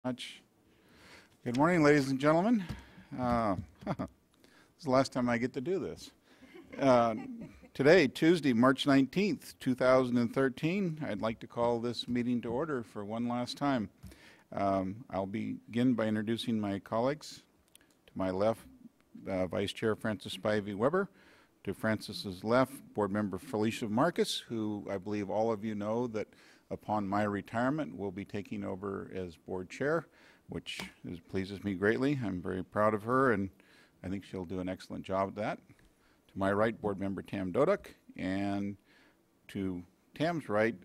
Much. Good morning, ladies and gentlemen. This is the last time I get to do this. Today, Tuesday, March 19th, 2013, I'd like to call this meeting to order for one last time. I'll begin by introducing my colleagues. To my left, Vice Chair Francis Spivey Weber. To Francis's left, Board Member Felicia Marcus, who I believe all of you know that upon my retirement will be taking over as board chair, which pleases me greatly. I'm very proud of her, and I think she'll do an excellent job at that. To my right, Board Member Tam Doduk, and to Tam's right,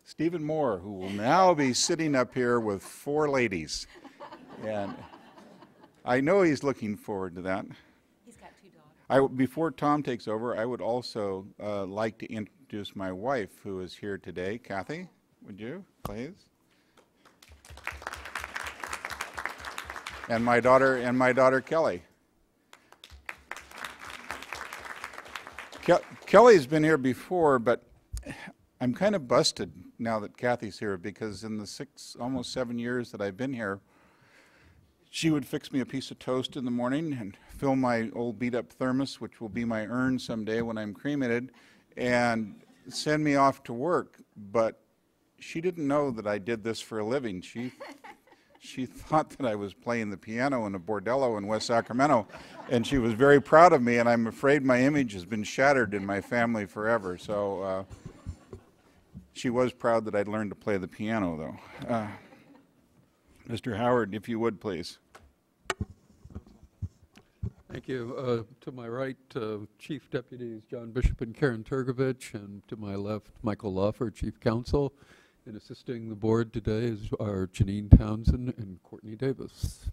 Stephen Moore, who will now be sitting up here with four ladies. And I know he's looking forward to that. He's got two daughters. Before Tom takes over, I would also like to introduce my wife, who is here today. Kathy, would you, please? And my daughter Kelly. Kelly's been here before, but I'm kind of busted now that Kathy's here, because in the almost 7 years that I've been here, she would fix me a piece of toast in the morning and fill my old beat-up thermos, which will be my urn someday when I'm cremated, and send me off to work. But she didn't know that I did this for a living. She thought that I was playing the piano in a bordello in West Sacramento, and she was very proud of me, and I'm afraid my image has been shattered in my family forever. So she was proud that I'd learned to play the piano, though. Mr. Howard, if you would, please. Thank you. To my right, Chief Deputies John Bishop and Karen Turgovich, and to my left, Michael Lawfer, Chief Counsel. And assisting the board today is our Janine Townsend and Courtney Davis.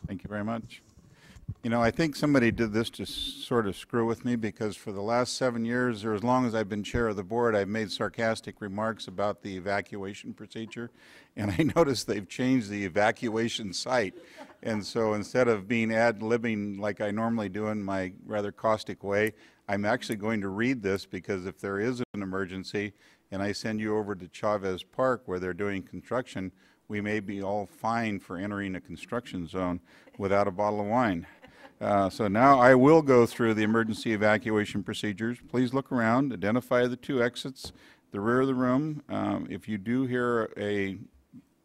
Thank you very much. You know, I think somebody did this to sort of screw with me, because for the last 7 years, or as long as I've been chair of the board, I've made sarcastic remarks about the evacuation procedure, and I noticed they've changed the evacuation site. And so instead of being ad-libbing like I normally do in my rather caustic way, I'm actually going to read this, because if there is an emergency and I send you over to Chavez Park where they're doing construction, we may be all fined for entering a construction zone without a bottle of wine. So now I will go through the emergency evacuation procedures. Please look around, identify the two exits, the rear of the room. If you do hear a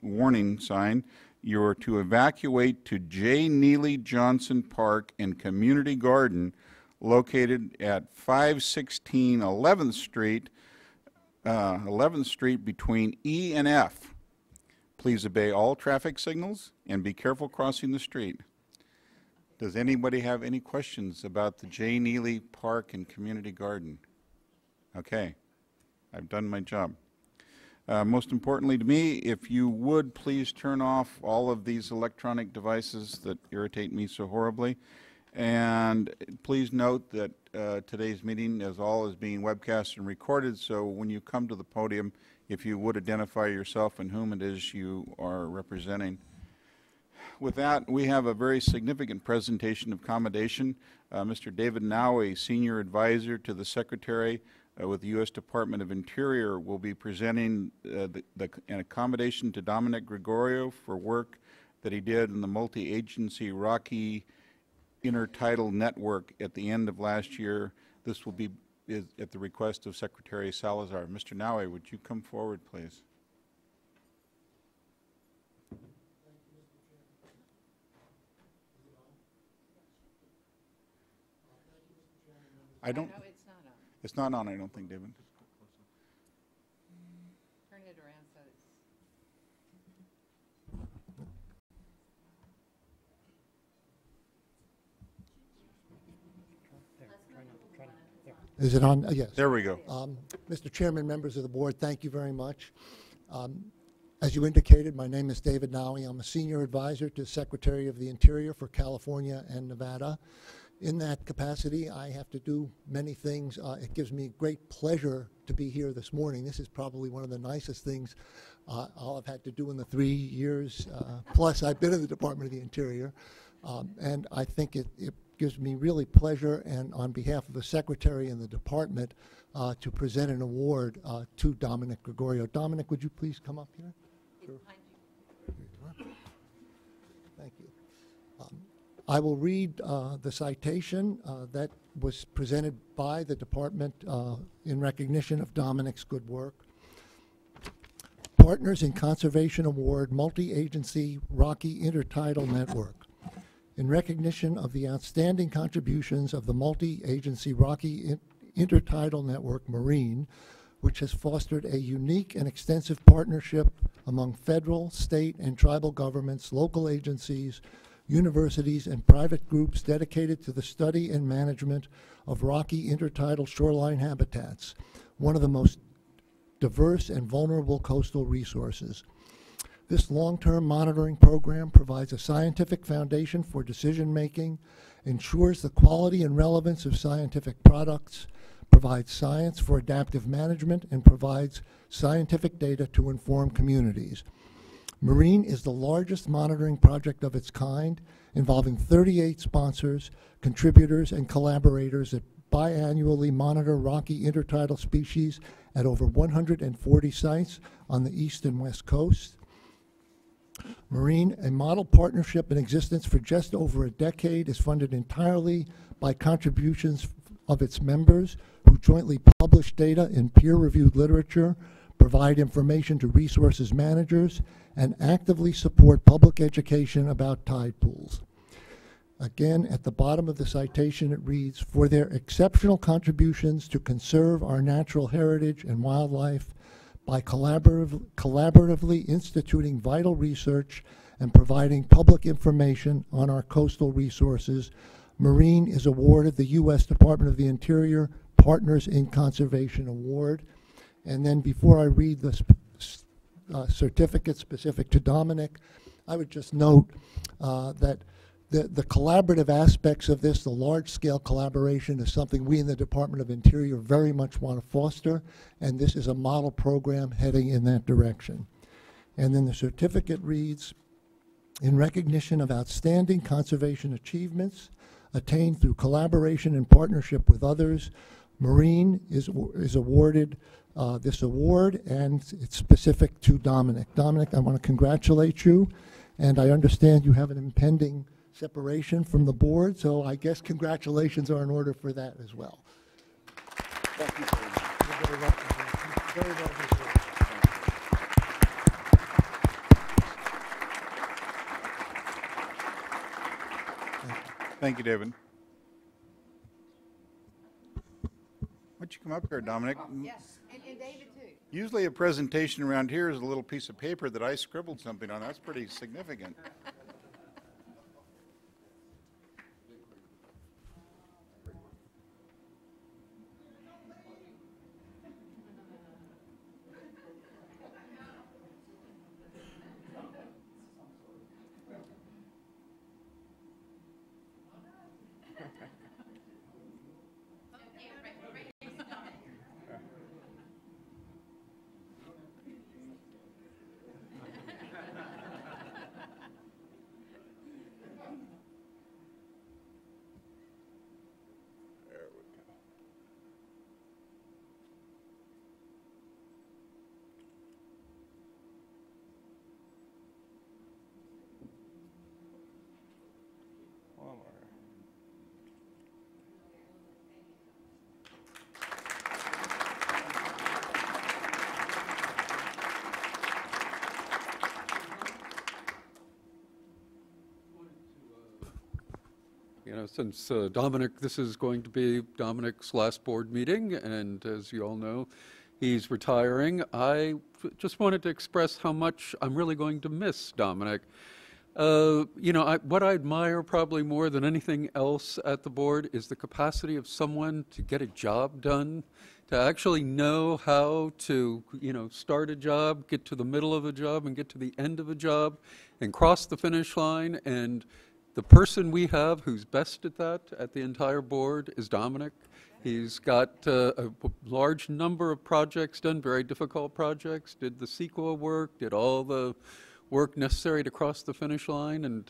warning sign, you're to evacuate to J. Neely Johnson Park and Community Garden, located at 516 11th Street between E and F. Please obey all traffic signals and be careful crossing the street. Does anybody have any questions about the J. Neely Park and Community Garden? Okay, I've done my job. Most importantly to me, if you would please turn off all of these electronic devices that irritate me so horribly. And please note that today's meeting is being webcast and recorded, so when you come to the podium, if you would identify yourself and whom it is you are representing. With that, we have a very significant presentation of commendation. Mr. David Nowie, Senior Advisor to the Secretary with the U.S. Department of Interior, will be presenting an accommodation to Dominic Gregorio for work that he did in the multi-agency Rocky Intertidal Network at the end of last year. This will be at the request of Secretary Salazar. Mr. Nowie, would you come forward, please? I don't. No, it's not on. It's not on, I don't think, David. Turn it around so it's. Is it on? Yes. There we go. Mr. Chairman, members of the board, thank you very much. As you indicated, my name is David Nowie. I'm a senior advisor to Secretary of the Interior for California and Nevada. In that capacity, I have to do many things. It gives me great pleasure to be here this morning. This is probably one of the nicest things I'll have had to do in the 3 years plus I've been in the Department of the Interior. And I think it gives me really pleasure, and on behalf of the Secretary and the Department, to present an award to Dominic Gregorio. Dominic, would you please come up here? Sure. Behind you. I will read the citation that was presented by the department in recognition of Dominic's good work. Partners in Conservation Award, Multi-Agency Rocky Intertidal Network. In recognition of the outstanding contributions of the Multi-Agency Rocky Intertidal Network, Marine, which has fostered a unique and extensive partnership among federal, state, and tribal governments, local agencies, universities, and private groups dedicated to the study and management of rocky intertidal shoreline habitats, one of the most diverse and vulnerable coastal resources. This long-term monitoring program provides a scientific foundation for decision-making, ensures the quality and relevance of scientific products, provides science for adaptive management, and provides scientific data to inform communities. Marine is the largest monitoring project of its kind, involving 38 sponsors, contributors, and collaborators that biannually monitor rocky intertidal species at over 140 sites on the east and west coast. Marine, a model partnership in existence for just over a decade, is funded entirely by contributions of its members who jointly publish data in peer-reviewed literature, provide information to resources managers, and actively support public education about tide pools. Again, at the bottom of the citation, it reads, for their exceptional contributions to conserve our natural heritage and wildlife by collaboratively instituting vital research and providing public information on our coastal resources, Marine is awarded the U.S. Department of the Interior Partners in Conservation Award. And then before I read the certificate specific to Dominic, I would just note that the collaborative aspects of this, the large-scale collaboration, is something we in the Department of Interior very much want to foster, and this is a model program heading in that direction. And then the certificate reads, in recognition of outstanding conservation achievements attained through collaboration and partnership with others, Marine is awarded this award, and it's specific to Dominic. Dominic, I want to congratulate you, and I understand you have an impending separation from the board, so I guess congratulations are in order for that as well. Thank you very much. You're very welcome. Very well deserved. Thank you, David. Why don't you come up here, Dominic? Yes, and David too. Usually a presentation around here is a little piece of paper that I scribbled something on. That's pretty significant. You know, since Dominic, this is going to be Dominic's last board meeting, and as you all know, he's retiring. I just wanted to express how much I'm really going to miss Dominic. You know, what I admire probably more than anything else at the board is the capacity of someone to get a job done, to actually know how to, you know, start a job, get to the middle of a job, and get to the end of a job, and cross the finish line. And the person we have who's best at that at the entire board is Dominic. He's got a large number of projects done, very difficult projects, did the CEQA work, did all the work necessary to cross the finish line. And,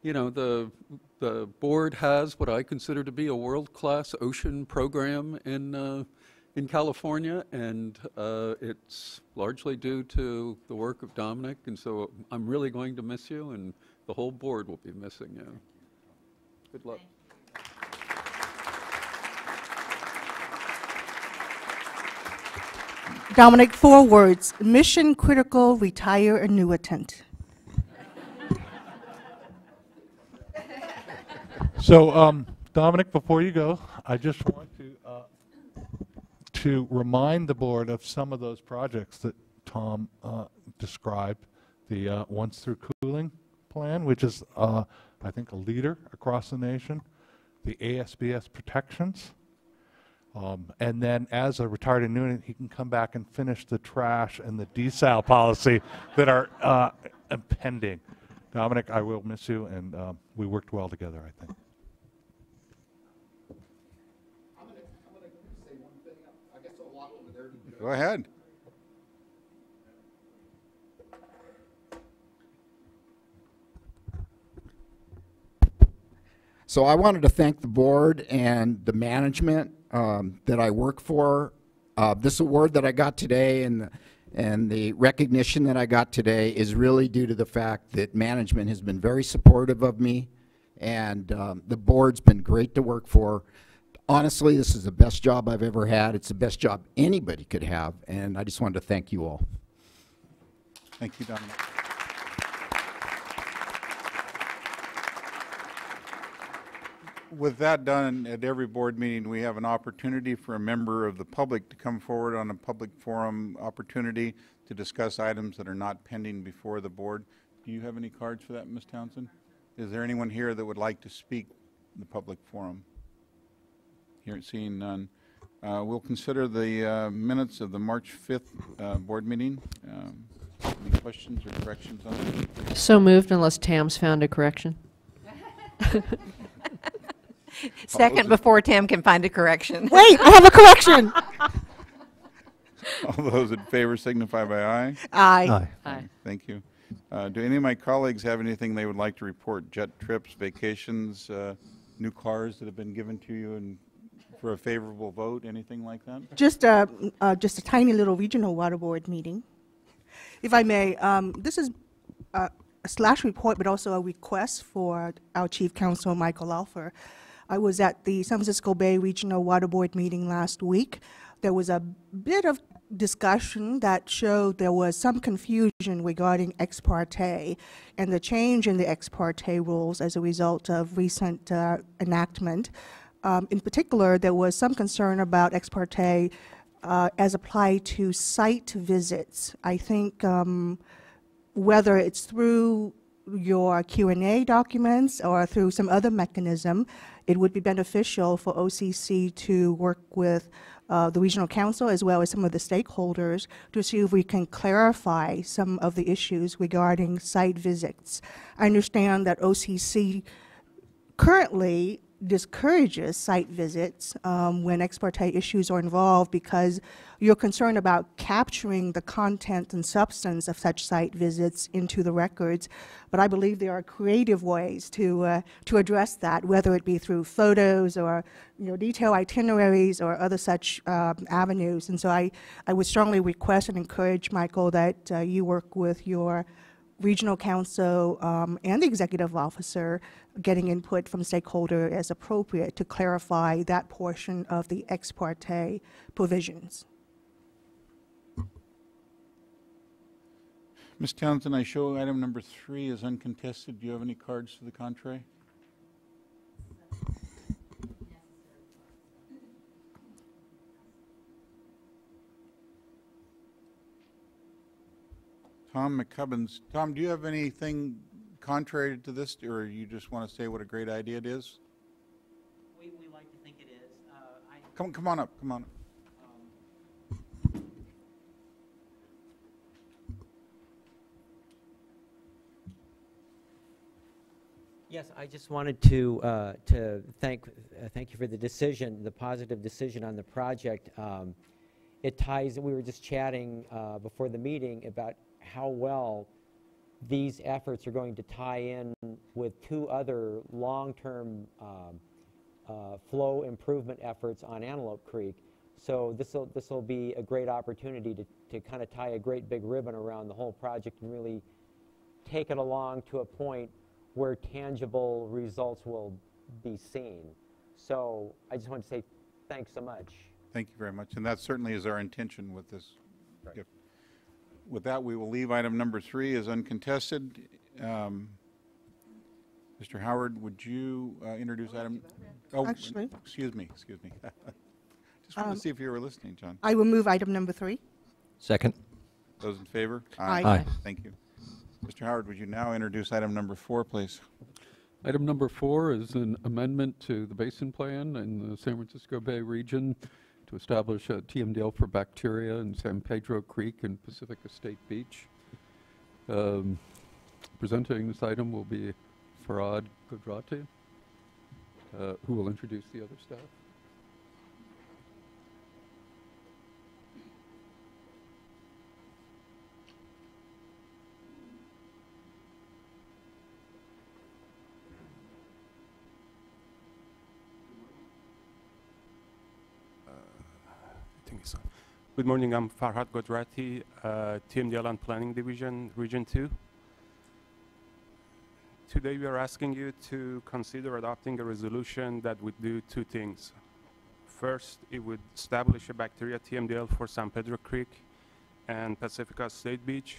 you know, the board has what I consider to be a world-class ocean program in California, and it's largely due to the work of Dominic. And so I'm really going to miss you, and the whole board will be missing you. Good luck. Dominic, 4 words: mission critical, retire annuitant. So, Dominic, before you go, I just want to remind the board of some of those projects that Tom described. The once through cooling plan, which is, I think, a leader across the nation. The ASBS protections. And then as a retired annuitant, he can come back and finish the trash and the desal policy that are impending. Dominic, I will miss you, and we worked well together, I think. I'm gonna say one thing. I guess I'll walk over there. Go ahead. So I wanted to thank the board and the management that I work for. This award that I got today and the recognition that I got today is really due to the fact that management has been very supportive of me, and the board's been great to work for. Honestly, this is the best job I've ever had. It's the best job anybody could have, and I just wanted to thank you all. Thank you, Dominic. With that done, at every board meeting, we have an opportunity for a member of the public to come forward on a public forum opportunity to discuss items that are not pending before the board. Do you have any cards for that, Ms. Townsend? Is there anyone here that would like to speak in the public forum? Here, seeing none. We'll consider the minutes of the March 5th board meeting. Any questions or corrections on that? So moved unless Tam's found a correction. Second, before Tam can find a correction. Wait, I have a correction. All those in favor signify by aye. Aye. Aye. Thank you. Do any of my colleagues have anything they would like to report? Jet trips, vacations, new cars that have been given to you and for a favorable vote, anything like that? Just a tiny little regional water board meeting. If I may, this is a slash report, but also a request for our Chief Counsel, Michael Alfer. I was at the San Francisco Bay Regional Water Board meeting last week. There was a bit of discussion that showed there was some confusion regarding ex parte and the change in the ex parte rules as a result of recent enactment. In particular, there was some concern about ex parte as applied to site visits. I think whether it's through your Q&A documents or through some other mechanism, it would be beneficial for OCC to work with the regional council as well as some of the stakeholders to see if we can clarify some of the issues regarding site visits. I understand that OCC currently discourages site visits when ex parte issues are involved because you're concerned about capturing the content and substance of such site visits into the records. But I believe there are creative ways to address that, whether it be through photos or detailed itineraries or other such avenues. And so I would strongly request and encourage, Michael, that you work with your regional council and the executive officer, getting input from stakeholder as appropriate to clarify that portion of the ex parte provisions. Ms. Townsend, I show item number 3 is uncontested. Do you have any cards to the contrary? Tom McCubbins. Tom, do you have anything contrary to this, or you just want to say what a great idea it is? We like to think it is. Come on up. Come on up. Yes, I just wanted to thank you for the decision, the positive decision on the project. It ties. We were just chatting before the meeting about how well these efforts are going to tie in with 2 other long-term flow improvement efforts on Antelope Creek. So this will be a great opportunity to kind of tie a great big ribbon around the whole project and really take it along to a point where tangible results will be seen. So I just want to say thanks so much. Thank you very much, and that certainly is our intention with this Right. gift. With that, we will leave item number 3 as uncontested. Mr. Howard, would you introduce item? Oh, Actually. Excuse me. Just wanted to see if you were listening, John. I will move item number 3. Second. Those in favor? Aye. Aye. Thank you. Mr. Howard, would you now introduce item number 4, please? Item number 4 is an amendment to the Basin Plan in the San Francisco Bay region to establish a TMDL for bacteria in San Pedro Creek and Pacific Estate Beach. Presenting this item will be Farad Kodrati, who will introduce the other staff. Good morning, I'm Farhad Godrati, TMDL and Planning Division, Region 2. Today we are asking you to consider adopting a resolution that would do 2 things. First, it would establish a bacteria TMDL for San Pedro Creek and Pacifica State Beach.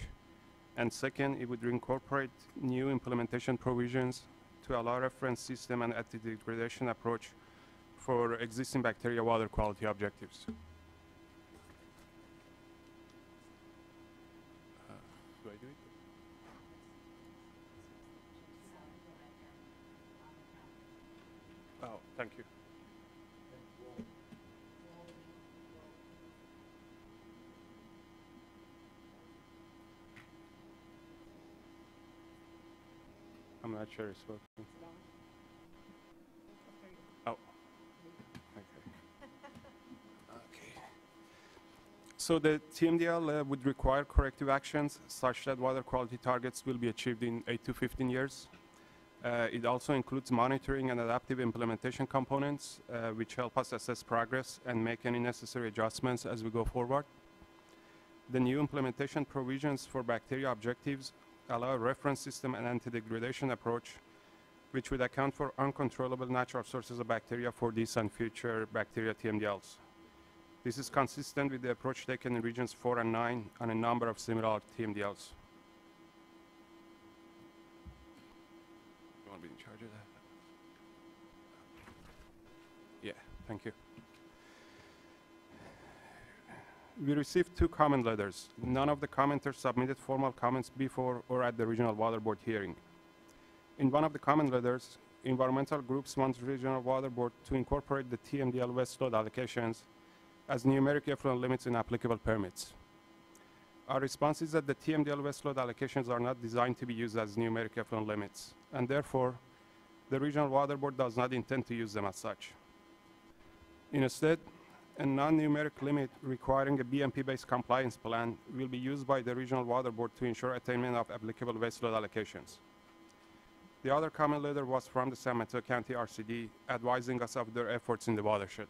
And second, it would incorporate new implementation provisions to allow reference system and anti-degradation approach for existing bacteria water quality objectives. Do I do it? Oh, thank you. I'm not sure it's working. Oh. Okay. So the TMDL would require corrective actions such that water quality targets will be achieved in 8 to 15 years. It also includes monitoring and adaptive implementation components, which help us assess progress and make any necessary adjustments as we go forward. The new implementation provisions for bacteria objectives allow a reference system and anti-degradation approach, which would account for uncontrollable natural sources of bacteria for these and future bacteria TMDLs. This is consistent with the approach taken in regions 4 and 9 on a number of similar TMDLs. You want to be in charge of that? Yeah, thank you. We received 2 comment letters. None of the commenters submitted formal comments before or at the Regional Water Board hearing. In one of the comment letters, environmental groups want Regional Water Board to incorporate the TMDL waste load allocations as numeric effluent limits in applicable permits. Our response is that the TMDL waste load allocations are not designed to be used as numeric effluent limits, and therefore, the Regional Water Board does not intend to use them as such. Instead, a non-numeric limit requiring a BMP-based compliance plan will be used by the Regional Water Board to ensure attainment of applicable waste load allocations. The other comment letter was from the San Mateo County RCD advising us of their efforts in the watershed.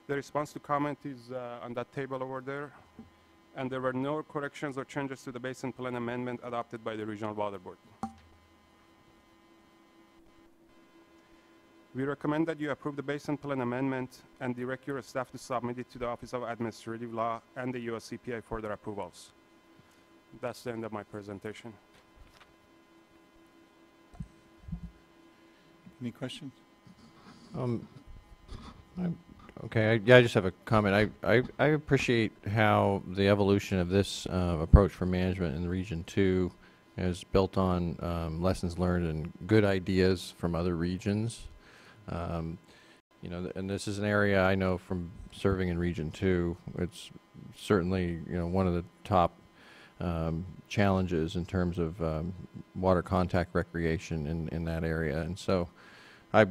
The response to comment is on that table over there, and there were no corrections or changes to the Basin Plan amendment adopted by the Regional Water Board. We recommend that you approve the Basin Plan amendment and direct your staff to submit it to the Office of Administrative Law and the US EPA for their approvals. That's the end of my presentation. Any questions? Okay, I just have a comment. I appreciate how the evolution of this approach for management in Region 2 is built on lessons learned and good ideas from other regions. You know, and this is an area I know from serving in Region 2. It's certainly, you know, one of the top challenges in terms of water contact recreation in that area. And so I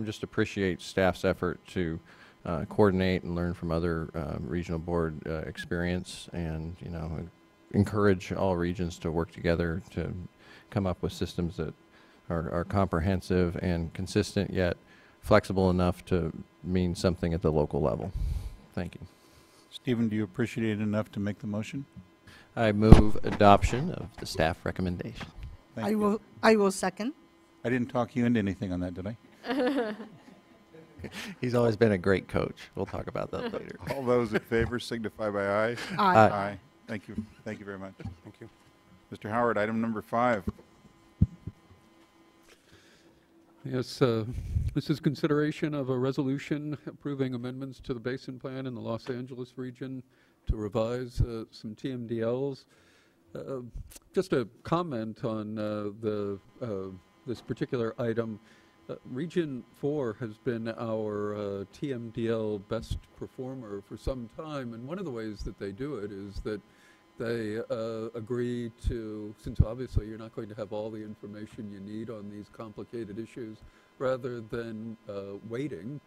just appreciate staff's effort to coordinate and learn from other regional board experience, and, you know, encourage all regions to work together to come up with systems that are comprehensive and consistent, yet flexible enough to mean something at the local level. Thank you. Stephen, do you appreciate it enough to make the motion? I move adoption of the staff recommendation. Thank you. I will second. I didn't talk you into anything on that, did I? He's always been a great coach. We'll talk about that later. All those in favor signify by aye. Aye. Aye. Thank you. Thank you very much. Thank you. Mr. Howard, item number 5. Yes, this is consideration of a resolution approving amendments to the Basin Plan in the Los Angeles region to revise some TMDLs. Just a comment on this particular item. Region 4 has been our TMDL best performer for some time, and one of the ways that they do it is that they agree to, since obviously you're not going to have all the information you need on these complicated issues, rather than waiting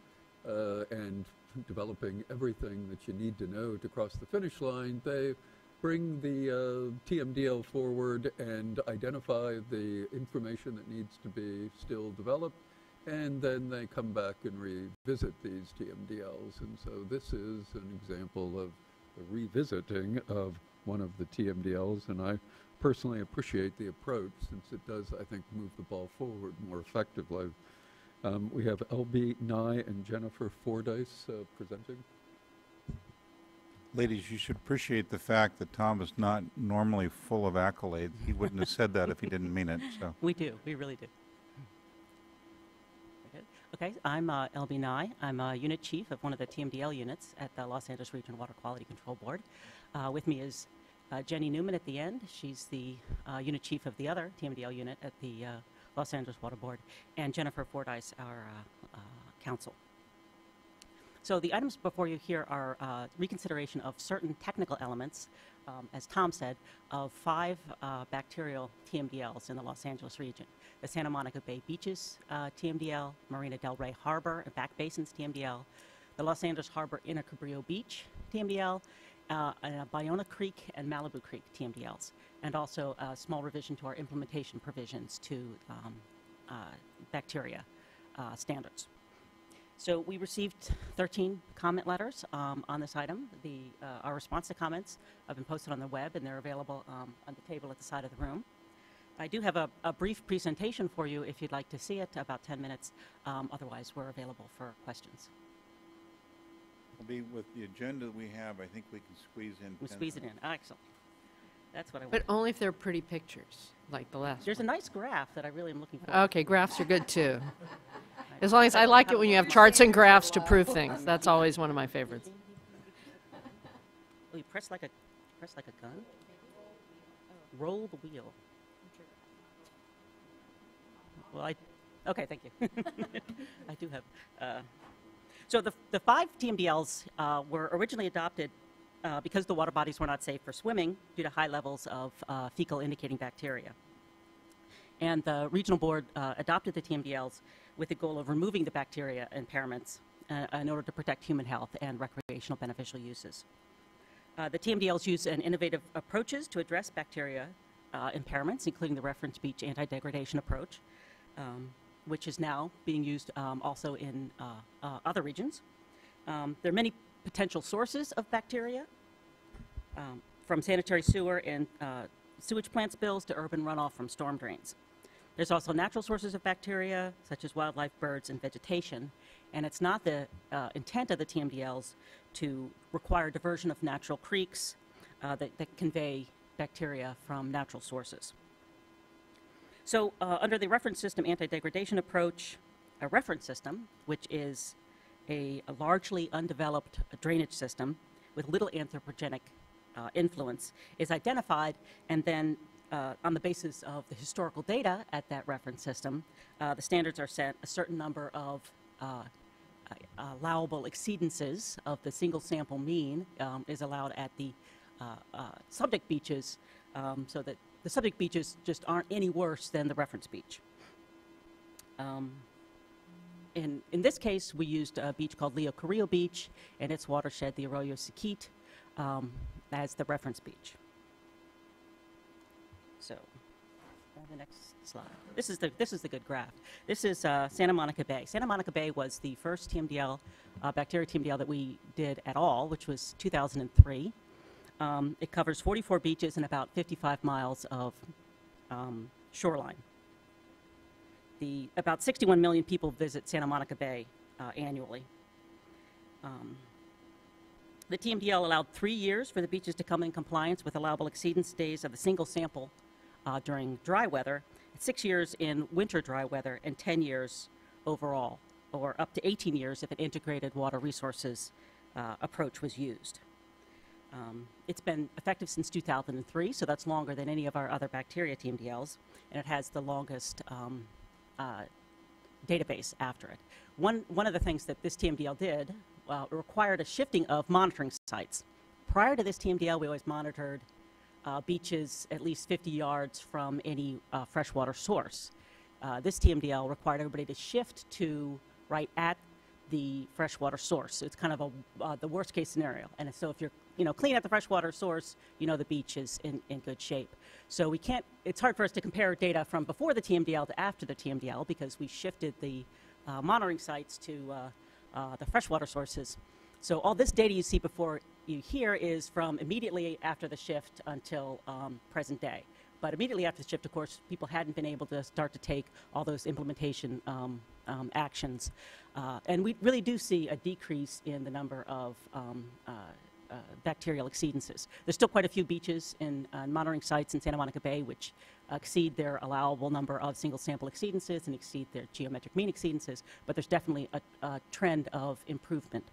and developing everything that you need to know to cross the finish line, they bring the TMDL forward and identify the information that needs to be still developed, and then they come back and revisit these TMDLs. And so this is an example of a revisiting of one of the TMDLs, and I personally appreciate the approach since it does, I think, move the ball forward more effectively. We have LB Nye and Jennifer Fordyce presenting. Ladies, you should appreciate the fact that Tom is not normally full of accolades. He wouldn't have said that if he didn't mean it. So. We do. We really do. Okay, I'm LB Nye. I'm a unit chief of one of the TMDL units at the Los Angeles Regional Water Quality Control Board. With me is Jenny Newman at the end. She's the unit chief of the other TMDL unit at the Los Angeles Water Board, and Jennifer Fordyce, our counsel. So the items before you here are reconsideration of certain technical elements, as Tom said, of 5 bacterial TMDLs in the Los Angeles region. The Santa Monica Bay Beaches TMDL, Marina del Rey Harbor and Back Basins TMDL, the Los Angeles Harbor Inner Cabrillo Beach TMDL, Bayona Creek and Malibu Creek TMDLs, and also a small revision to our implementation provisions to bacteria standards. So we received 13 comment letters on this item. Our response to comments have been posted on the web, and they're available on the table at the side of the room. I do have a brief presentation for you if you'd like to see it, about 10 minutes. Otherwise, we're available for questions. We'll be with the agenda we have. I think we can squeeze in. We'll squeeze it in. Excellent. That's what I want. But only if they're pretty pictures, like the last There's one. a nice graph that I really am looking for. Okay, graphs are good too. As long as I like it when you have charts and graphs to prove things. That's always one of my favorites. Oh, you press like a gun? Roll the wheel. Well, okay, thank you. I do have. So the 5 TMDLs were originally adopted because the water bodies were not safe for swimming due to high levels of fecal indicating bacteria. And the regional board adopted the TMDLs with the goal of removing the bacteria impairments in order to protect human health and recreational beneficial uses. The TMDLs use innovative approaches to address bacteria impairments, including the reference beach anti-degradation approach, which is now being used also in other regions. There are many potential sources of bacteria, from sanitary sewer and sewage plant spills to urban runoff from storm drains. There's also natural sources of bacteria, such as wildlife, birds, and vegetation, and it's not the intent of the TMDLs to require diversion of natural creeks that convey bacteria from natural sources. So under the reference system anti-degradation approach, a reference system, which is a largely undeveloped drainage system with little anthropogenic influence, is identified, and then on the basis of the historical data at that reference system, the standards are set. A certain number of allowable exceedances of the single sample mean is allowed at the subject beaches, so that the subject beaches just aren't any worse than the reference beach. In this case, we used a beach called Leo Carrillo Beach and its watershed, the Arroyo Siquite, as the reference beach. So, the next slide. This is the good graph. This is Santa Monica Bay. Santa Monica Bay was the first TMDL, bacteria TMDL that we did at all, which was 2003. It covers 44 beaches and about 55 miles of shoreline. about 61 million people visit Santa Monica Bay annually. The TMDL allowed 3 years for the beaches to come in compliance with allowable exceedance days of the single sample during dry weather, 6 years in winter dry weather, and 10 years overall, or up to 18 years if an integrated water resources approach was used. It's been effective since 2003, so that's longer than any of our other bacteria TMDLs, and it has the longest database after it. One of the things that this TMDL did required a shifting of monitoring sites. Prior to this TMDL, we always monitored beaches at least 50 yards from any freshwater source. This TMDL required everybody to shift to right at the freshwater source. So it's kind of the worst case scenario. And so if you're clean at the freshwater source, the beach is in good shape. So we can't, it's hard for us to compare data from before the TMDL to after the TMDL because we shifted the monitoring sites to the freshwater sources. So all this data you see before you here is from immediately after the shift until present day. But immediately after the shift, of course, people hadn't been able to start to take all those implementation actions. And we really do see a decrease in the number of bacterial exceedances. There's still quite a few beaches and monitoring sites in Santa Monica Bay which exceed their allowable number of single sample exceedances and exceed their geometric mean exceedances, but there's definitely a trend of improvement.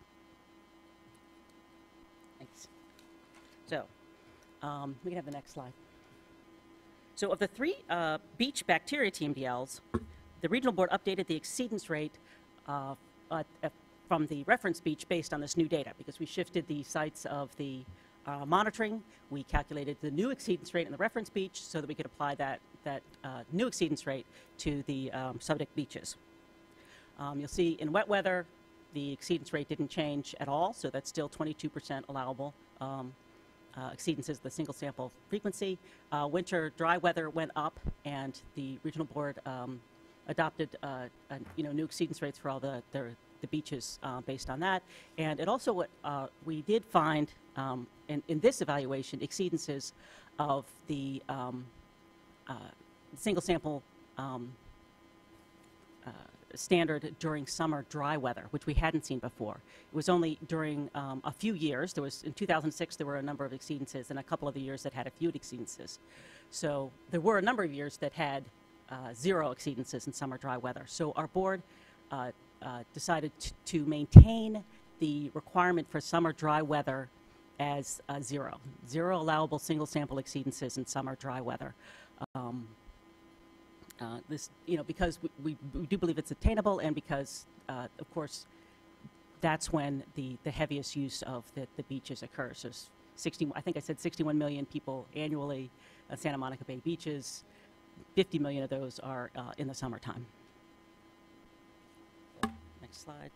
Thanks. So we can have the next slide. So of the 3 beach bacteria TMDLs, the regional board updated the exceedance rate from the reference beach based on this new data because we shifted the sites of the monitoring. We calculated the new exceedance rate in the reference beach so that we could apply that new exceedance rate to the subject beaches. You'll see in wet weather, the exceedance rate didn't change at all, so that's still 22% allowable exceedances of the single sample frequency. Winter dry weather went up, and the regional board adopted new exceedance rates for all the beaches based on that. And it also, we did find in this evaluation exceedances of the single sample standard during summer dry weather, which we hadn't seen before. It was only during a few years. There was, in 2006, there were a number of exceedances, and a couple of the years that had a few exceedances. So there were a number of years that had 0 exceedances in summer dry weather. So our board decided to maintain the requirement for summer dry weather as 0 allowable single sample exceedances in summer dry weather. This, because we do believe it's attainable, and because, of course, that's when the heaviest use of the beaches occurs. So I think I said 61 million people annually at Santa Monica Bay beaches. 50 million of those are in the summertime. Next slide.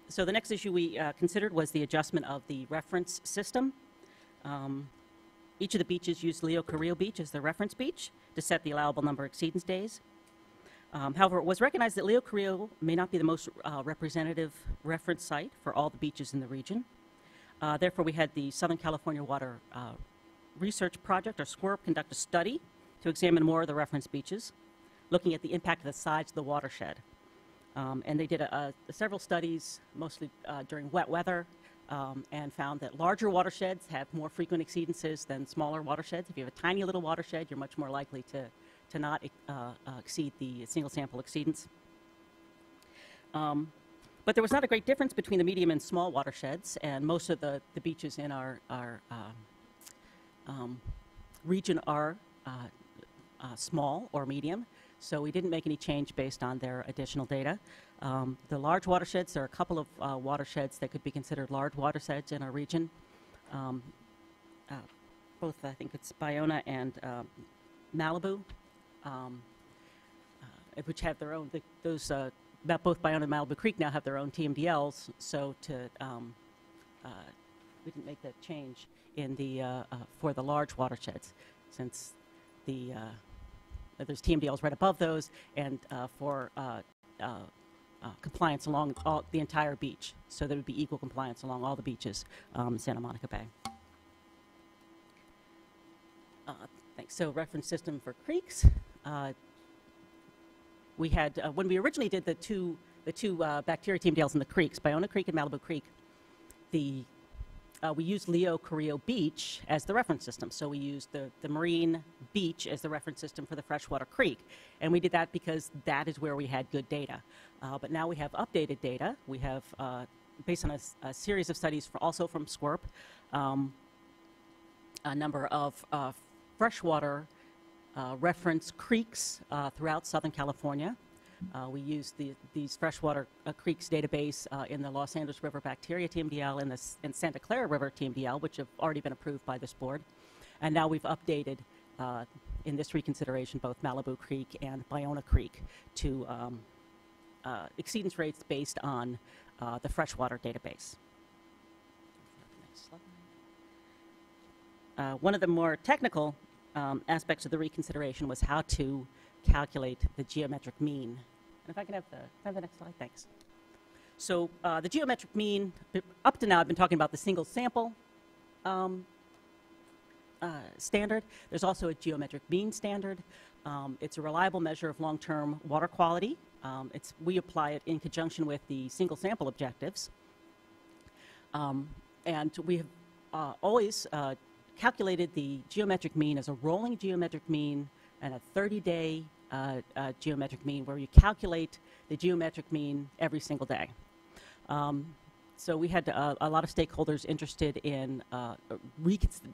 So the next issue we considered was the adjustment of the reference system. Each of the beaches used Leo Carrillo Beach as the reference beach to set the allowable number of exceedance days. However, it was recognized that Leo Carrillo may not be the most representative reference site for all the beaches in the region. Therefore, we had the Southern California Water Research Project, or SWRCB, conduct a study to examine more of the reference beaches, looking at the impact of the size of the watershed. And they did several studies, mostly during wet weather, and found that larger watersheds have more frequent exceedances than smaller watersheds. If you have a tiny little watershed, you're much more likely to not exceed the single sample exceedance. But there was not a great difference between the medium and small watersheds, and most of the beaches in our region are small or medium, so we didn't make any change based on their additional data. The large watersheds, there are a couple of watersheds that could be considered large watersheds in our region. Both, I think it's Bayona and Malibu, which have their own, both Bayona and Malibu Creek now have their own TMDLs, so we didn't make that change in for the large watersheds, since there's TMDLs right above those, and for compliance along the entire beach. So there would be equal compliance along all the beaches in Santa Monica Bay. Thanks. So reference system for creeks. we had, when we originally did the two bacteria TMDLs in the creeks, Ballona Creek and Malibu Creek, we used Leo Carrillo Beach as the reference system. So we used the marine beach as the reference system for the freshwater creek. And we did that because that is where we had good data. But now we have updated data. We have, based on a series of studies also from SWRP, a number of freshwater reference creeks throughout Southern California. We used these freshwater creeks database in the Los Angeles River Bacteria TMDL and Santa Clara River TMDL, which have already been approved by this board. And now we've updated, in this reconsideration, both Malibu Creek and Ballona Creek to exceedance rates based on the freshwater database. Next slide. One of the more technical aspects of the reconsideration was how to calculate the geometric mean. And if I can have the next slide, thanks. So the geometric mean, up to now I've been talking about the single sample standard. There's also a geometric mean standard. It's a reliable measure of long-term water quality. We apply it in conjunction with the single sample objectives. And we have always calculated the geometric mean as a rolling geometric mean and a 30-day geometric mean, where you calculate the geometric mean every single day. So we had a lot of stakeholders interested in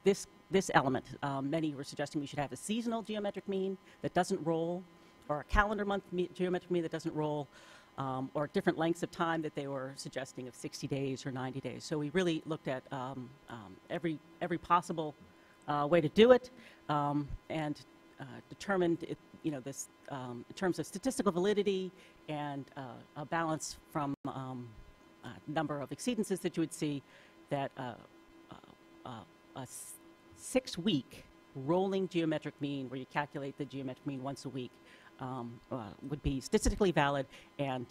this element. Many were suggesting we should have a seasonal geometric mean that doesn't roll, or a calendar month geometric mean that doesn't roll, or different lengths of time that they were suggesting of 60 days or 90 days. So we really looked at every possible way to do it, and determined this in terms of statistical validity and a balance from number of exceedances that you would see, that a 6-week rolling geometric mean, where you calculate the geometric mean once a week, would be statistically valid and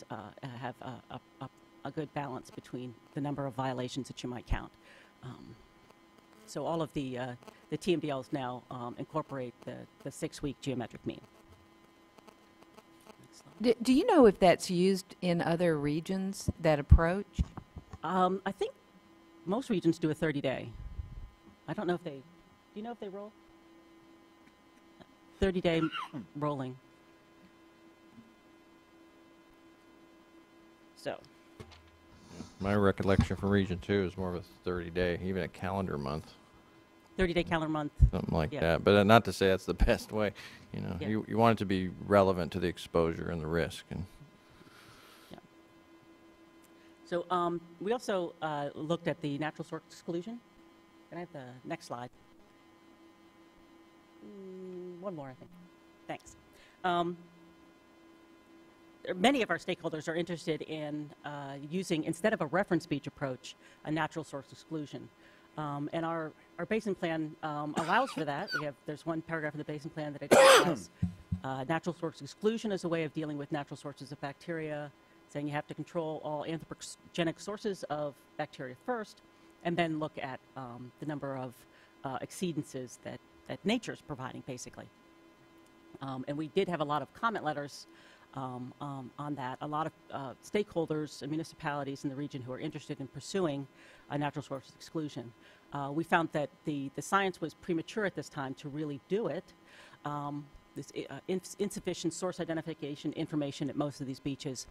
have a good balance between the number of violations that you might count. So all of the TMDLs now incorporate the 6-week geometric mean. Do you know if that's used in other regions, that approach? I think most regions do a 30-day. I don't know if they, do you know if they roll? 30-day rolling. So. My recollection from Region 2 is more of a 30-day, even a calendar month. 30-day calendar month. Something like Yeah. that. But not to say that's the best way. Yeah. You want it to be relevant to the exposure and the risk. And Yeah. So we also looked at the natural source exclusion. Can I have the next slide? One more, I think. Thanks. Many of our stakeholders are interested in using, instead of a reference beach approach, a natural source exclusion. And our Basin plan allows for that. There's one paragraph in the Basin plan that identifies natural source exclusion as a way of dealing with natural sources of bacteria, saying you have to control all anthropogenic sources of bacteria first, and then look at the number of exceedances that nature is providing, basically. And we did have a lot of comment letters on that. A lot of stakeholders and municipalities in the region who are interested in pursuing a natural source exclusion. We found that the science was premature at this time to really do it. This insufficient source identification information at most of these beaches,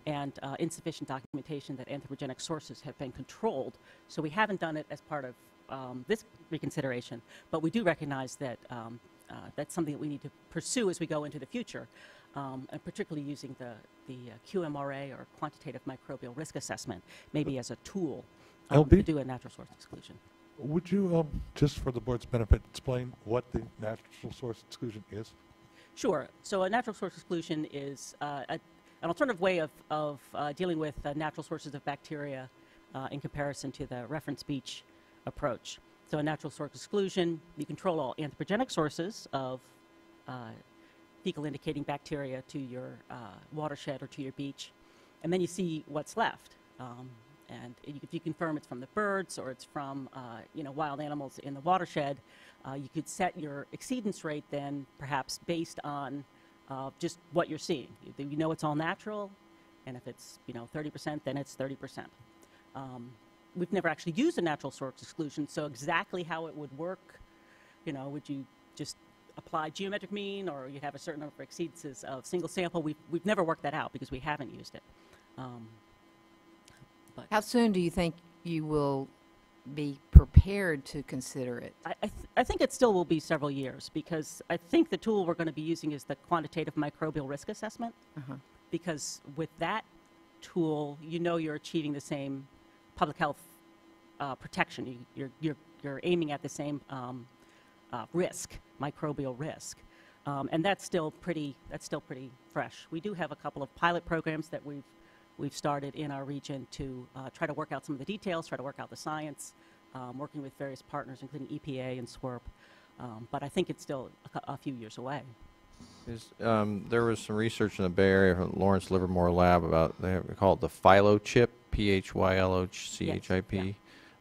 and insufficient documentation that anthropogenic sources have been controlled. So we haven't done it as part of this reconsideration, but we do recognize that that's something that we need to pursue as we go into the future, and particularly using the QMRA, or quantitative microbial risk assessment, maybe as a tool to do a natural source exclusion. Would you, just for the board's benefit, explain what the natural source exclusion is? Sure. So a natural source exclusion is an alternative way of dealing with natural sources of bacteria in comparison to the reference beach approach. So a natural source exclusion, you control all anthropogenic sources of fecal indicating bacteria to your watershed or to your beach, and then you see what's left. And if you confirm it's from the birds or it's from wild animals in the watershed, you could set your exceedance rate then perhaps based on just what you're seeing. You know it's all natural, and if it's 30%, then it's 30%. We've never actually used a natural source exclusion, so exactly how it would work, would you just apply geometric mean, or you have a certain number of exceedances of single sample? We've never worked that out because we haven't used it. But How soon do you think you will be prepared to consider it? I think it still will be several years, because I think the tool we're going to be using is the quantitative microbial risk assessment. Because with that tool, you're achieving the same public health protection. You're aiming at the same risk, microbial risk, and that's still pretty fresh. We do have a couple of pilot programs that we've started in our region to try to work out some of the details, try to work out the science, working with various partners, including EPA and SWRCB. But I think it's still a few years away. There was some research in the Bay Area from Lawrence Livermore Lab about, they call it the phylochip, PHYLOCHIP.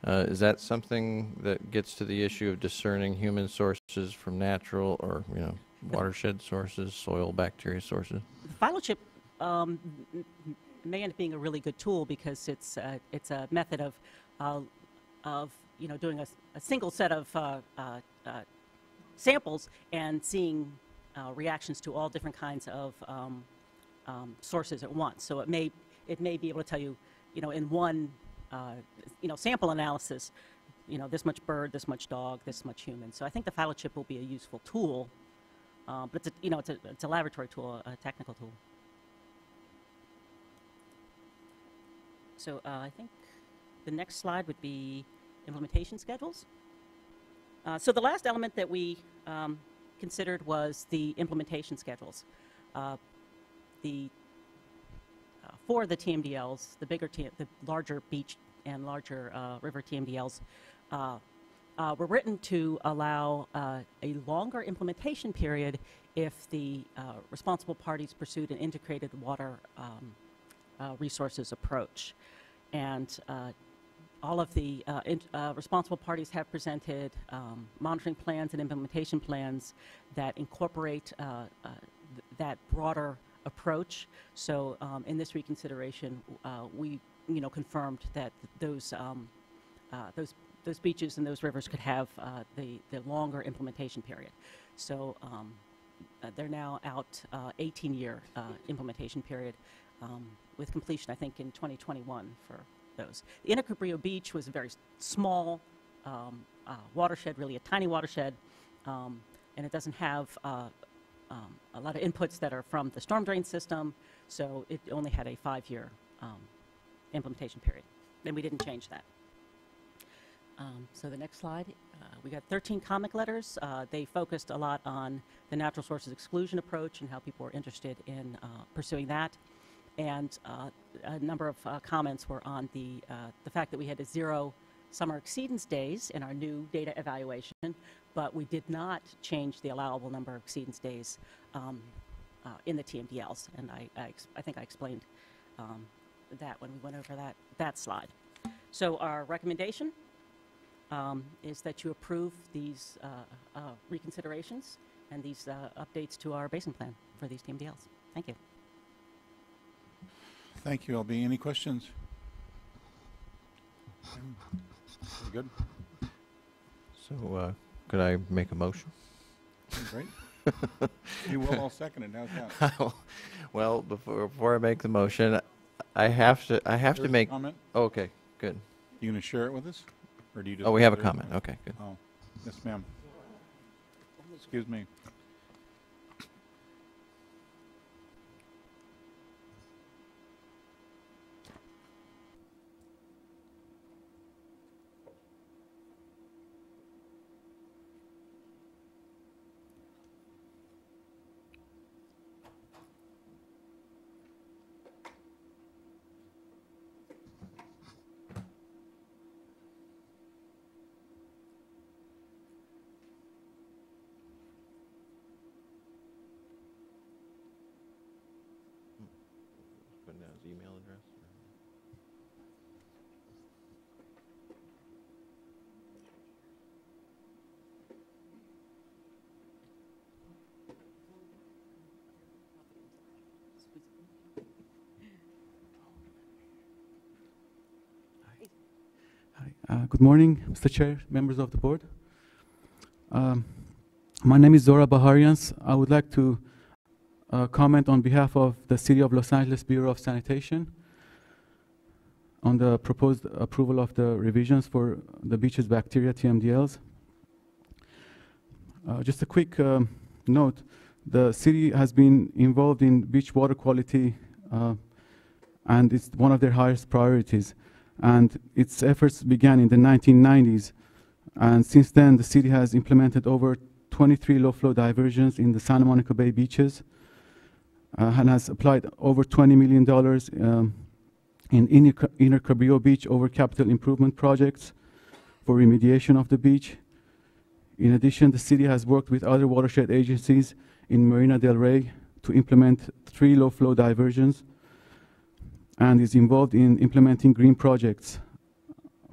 Is that something that gets to the issue of discerning human sources from natural or watershed sources, soil bacteria sources? The phylochip may end up being a really good tool, because it's a method of doing a single set of samples and seeing reactions to all different kinds of sources at once. So it may be able to tell you, in one sample analysis, this much bird, this much dog, this much human. So I think the phylochip will be a useful tool, but it's a laboratory tool, a technical tool. So I think the next slide would be implementation schedules. So the last element that we considered was the implementation schedules. For the TMDLs, the larger beach and larger river TMDLs, were written to allow a longer implementation period if the responsible parties pursued an integrated water resources approach. And all of the responsible parties have presented monitoring plans and implementation plans that incorporate that broader approach. So in this reconsideration, we confirmed that those beaches and those rivers could have the longer implementation period. So they're now out 18-year implementation period, with completion, I think, in 2021 for those. The Inacabrillo Beach was a very small watershed, really a tiny watershed, and it doesn't have a lot of inputs that are from the storm drain system, so it only had a 5-year implementation period, and we didn't change that. So the next slide, we got 13 comment letters. They focused a lot on the natural sources exclusion approach and how people were interested in pursuing that. And a number of comments were on the fact that we had 0 summer exceedance days in our new data evaluation, but we did not change the allowable number of exceedance days in the TMDLs. And I think I explained that when we went over that slide. So our recommendation is that you approve these reconsiderations and these updates to our basin plan for these TMDLs. Thank you. Thank you, LB. Any questions? Good? So could I make a motion? Great. You will all second it. How's that? Well, before I make the motion, I have to make. Comment? Oh, okay, good. You going to share it with us? Or do you just Oh, we have a comment. Okay, good. Oh, yes, ma'am. Excuse me. Put down his email address. Good morning, Mr. Chair, members of the board. My name is Zora Baharians. I would like to comment on behalf of the City of Los Angeles Bureau of Sanitation on the proposed approval of the revisions for the beaches bacteria TMDLs. Just a quick note, the city has been involved in beach water quality and it's one of their highest priorities. And its efforts began in the 1990s. And since then, the city has implemented over 23 low-flow diversions in the Santa Monica Bay beaches and has applied over $20 million in Inner Cabrillo Beach over capital improvement projects for remediation of the beach. In addition, the city has worked with other watershed agencies in Marina del Rey to implement 3 low-flow diversions and is involved in implementing green projects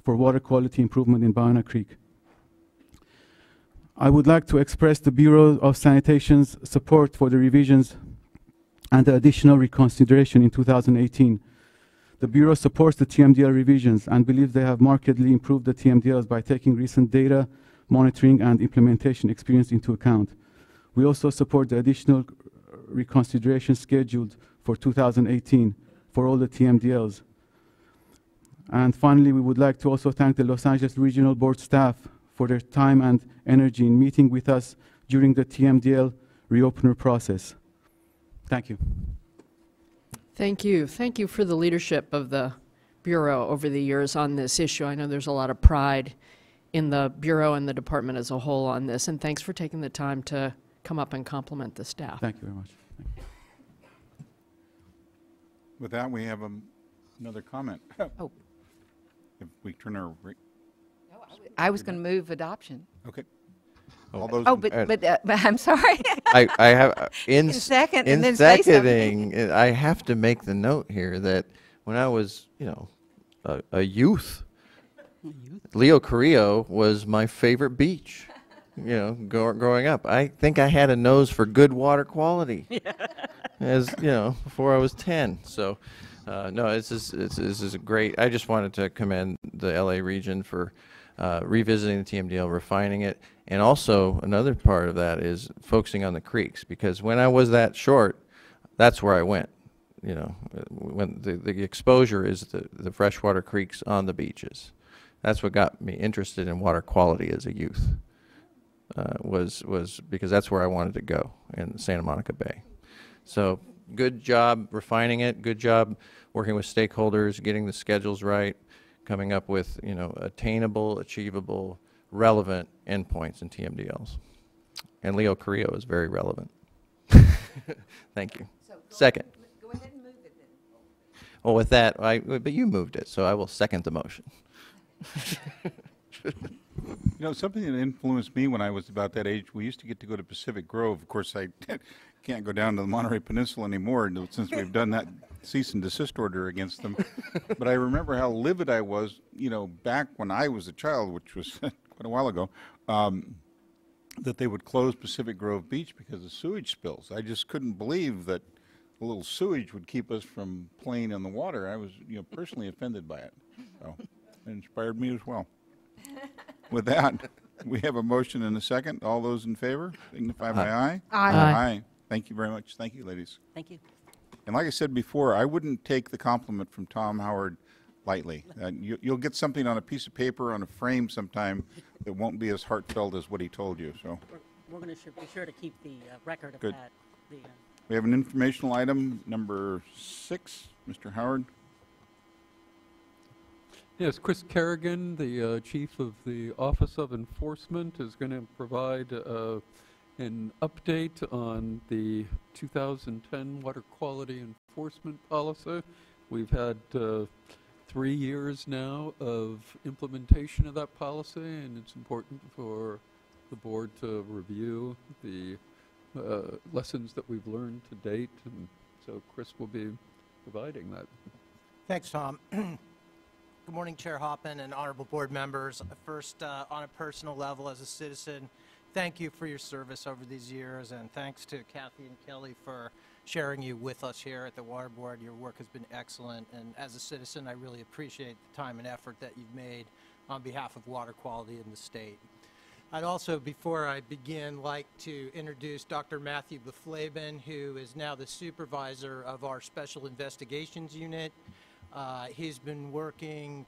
for water quality improvement in Ballina Creek. I would like to express the Bureau of Sanitation's support for the revisions and the additional reconsideration in 2018. The Bureau supports the TMDL revisions and believes they have markedly improved the TMDLs by taking recent data, monitoring, and implementation experience into account. We also support the additional reconsideration scheduled for 2018 for all the TMDLs. And finally, we would like to also thank the Los Angeles Regional Board staff for their time and energy in meeting with us during the TMDL reopener process. Thank you. Thank you. Thank you for the leadership of the Bureau over the years on this issue. I know there's a lot of pride in the Bureau and the department as a whole on this, and thanks for taking the time to come up and compliment the staff. Thank you very much. With that, we have another comment. Oh. If we turn our... I was going to move adoption. Okay. All those Oh, but I'm sorry. I have in second, in and then say seconding. I have to make the note here that when I was, a youth, Leo Carrillo was my favorite beach. Growing up, I think I had a nose for good water quality. As before I was 10. So, no, this is a great. I just wanted to commend the LA region for revisiting the TMDL, refining it, and also another part of that is focusing on the creeks, because when I was that short, that's where I went. When the exposure is the freshwater creeks on the beaches. That's what got me interested in water quality as a youth. Was because that's where I wanted to go in Santa Monica Bay. So good job refining it. Good job working with stakeholders, getting the schedules right, coming up with attainable, achievable, relevant endpoints in TMDLs. And Leo Carrillo is very relevant. Thank you. So second. Go ahead and move it then. Well, with that, but you moved it, so I will second the motion. Something that influenced me when I was about that age, we used to get to go to Pacific Grove. Of course, I can't go down to the Monterey Peninsula anymore since we've done that cease and desist order against them. But I remember how livid I was, back when I was a child, which was quite a while ago, that they would close Pacific Grove Beach because of sewage spills. I just couldn't believe that a little sewage would keep us from playing in the water. I was, personally offended by it. So it inspired me as well. With that, we have a motion and a second. All those in favor signify by aye. Aye. Aye. Thank you very much. Thank you, ladies. Thank you. And like I said before, I wouldn't take the compliment from Tom Howard lightly. You'll get something on a piece of paper on a frame sometime that won't be as heartfelt as what he told you. So We're going to be sure to keep the record of Good. that. We have an informational item, number 6. Mr. Howard. Yes, Chris Kerrigan, the Chief of the Office of Enforcement, is going to provide an update on the 2010 Water Quality Enforcement Policy. We've had 3 years now of implementation of that policy, and it's important for the board to review the lessons that we've learned to date, and so Chris will be providing that. Thanks, Tom. Good morning, Chair Hoppen and honorable board members. First, on a personal level, as a citizen, thank you for your service over these years, and thanks to Kathy and Kelly for sharing you with us here at the Water Board. Your work has been excellent, and as a citizen, I really appreciate the time and effort that you've made on behalf of water quality in the state. I'd also, before I begin, like to introduce Dr. Matthew Beflaben, who is now the supervisor of our Special Investigations Unit. He's been working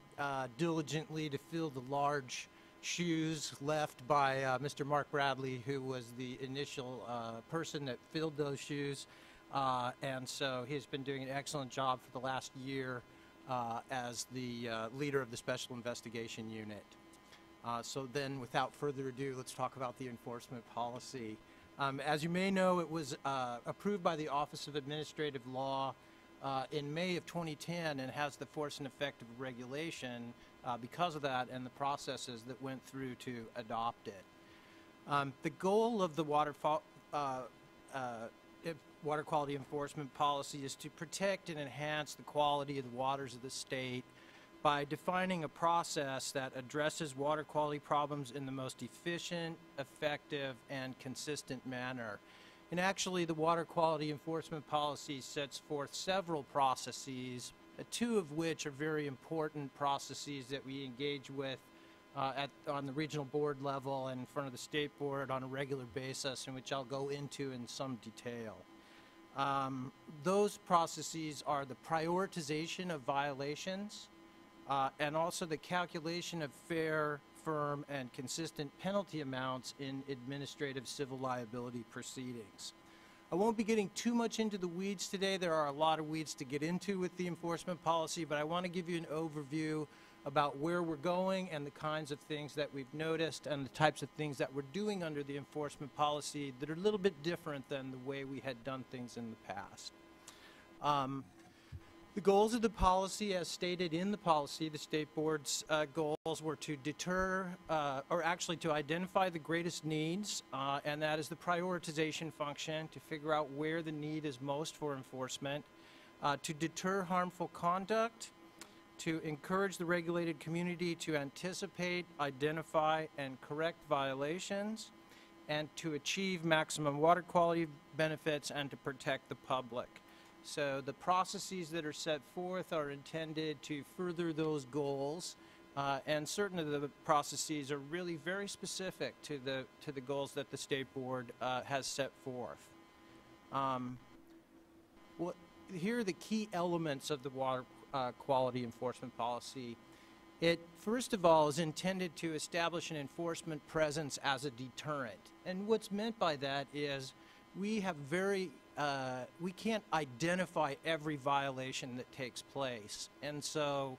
diligently to fill the large shoes left by Mr. Mark Bradley, who was the initial person that filled those shoes. And so he's been doing an excellent job for the last year as the leader of the Special Investigation Unit. So then, without further ado, let's talk about the enforcement policy. As you may know, it was approved by the Office of Administrative Law in May of 2010 and has the force and effect of regulation because of that and the processes that went through to adopt it. The goal of the water quality enforcement policy is to protect and enhance the quality of the waters of the state by defining a process that addresses water quality problems in the most efficient, effective, and consistent manner. And actually, the water quality enforcement policy sets forth several processes, two of which are very important processes that we engage with on the regional board level and in front of the state board on a regular basis, and which I'll go into in some detail. Those processes are the prioritization of violations, and also the calculation of fair, firm, and consistent penalty amounts in administrative civil liability proceedings. I won't be getting too much into the weeds today. There are a lot of weeds to get into with the enforcement policy, but I want to give you an overview about where we're going and the kinds of things that we've noticed and the types of things that we're doing under the enforcement policy that are a little bit different than the way we had done things in the past. The goals of the policy, as stated in the policy, the state board's goals were to deter, or actually to identify the greatest needs, and that is the prioritization function, to figure out where the need is most for enforcement, to deter harmful conduct, to encourage the regulated community to anticipate, identify, and correct violations, and to achieve maximum water quality benefits and to protect the public. So the processes that are set forth are intended to further those goals, and certain of the processes are really very specific to the goals that the state board has set forth. Here are the key elements of the water quality enforcement policy. It, first of all, is intended to establish an enforcement presence as a deterrent. And what's meant by that is we have we can't identify every violation that takes place. And so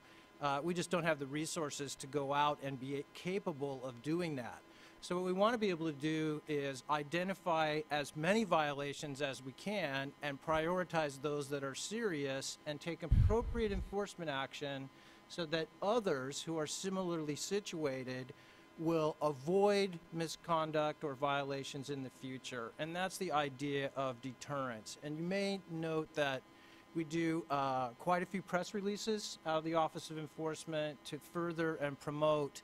we just don't have the resources to go out and be capable of doing that. So what we want to be able to do is identify as many violations as we can and prioritize those that are serious and take appropriate enforcement action so that others who are similarly situated will avoid misconduct or violations in the future. And that's the idea of deterrence. And you may note that we do quite a few press releases out of the Office of Enforcement to further and promote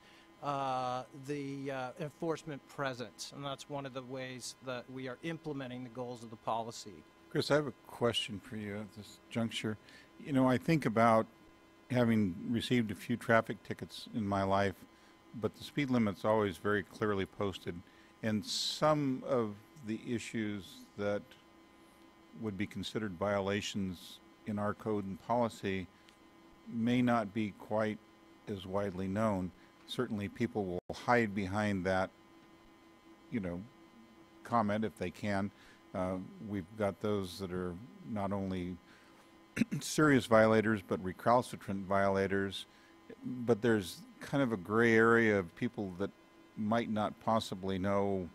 the enforcement presence. And that's one of the ways that we are implementing the goals of the policy. Chris, I have a question for you at this juncture. You know, I think about having received a few traffic tickets in my life, but the speed limit's always very clearly posted. And some of the issues that would be considered violations in our code and policy may not be quite as widely known. Certainly people will hide behind that, you know, comment if they can. We've got those that are not only serious violators, but recalcitrant violators. But there's kind of a gray area of people that might not possibly know